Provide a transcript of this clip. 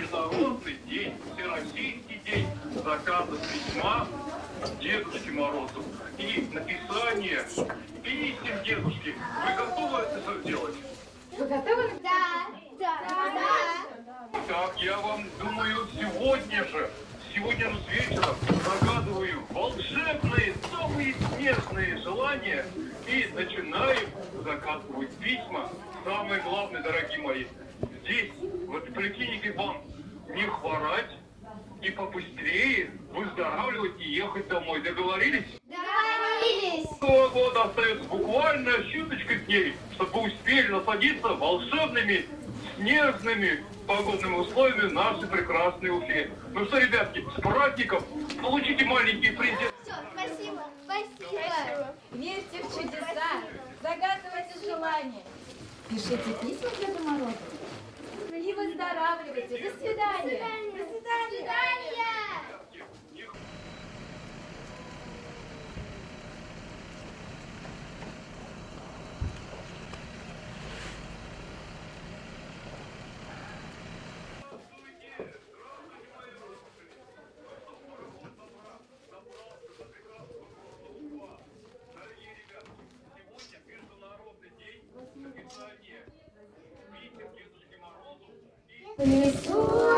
Международный день, Всероссийский день заказа письма Дедушке Морозу и написание писем Дедушке. Вы готовы это сделать? Вы готовы? Да. Так, я вам думаю, сегодня с вечера загадываю волшебные, самые снежные желания и начинаем заказывать письма. Самое главное, дорогие мои, здесь, в этой поликлинике, вам не хворать и побыстрее выздоравливать и ехать домой. Договорились? Договорились. Нового года остается буквально щуточка дней, чтобы вы успели насладиться волшебными снежными погодными условиями нашей прекрасной Уфе. Ну что, ребятки, с праздником! Получите маленький презент. Все, спасибо. Верьте в чудеса, загадывайте желания. Пишите письма Деду Морозу и выздоравливайте. До свидания. До свидания. Дорогие ребята, сегодня Международный день написания писем Дедушке Морозу и... В лесу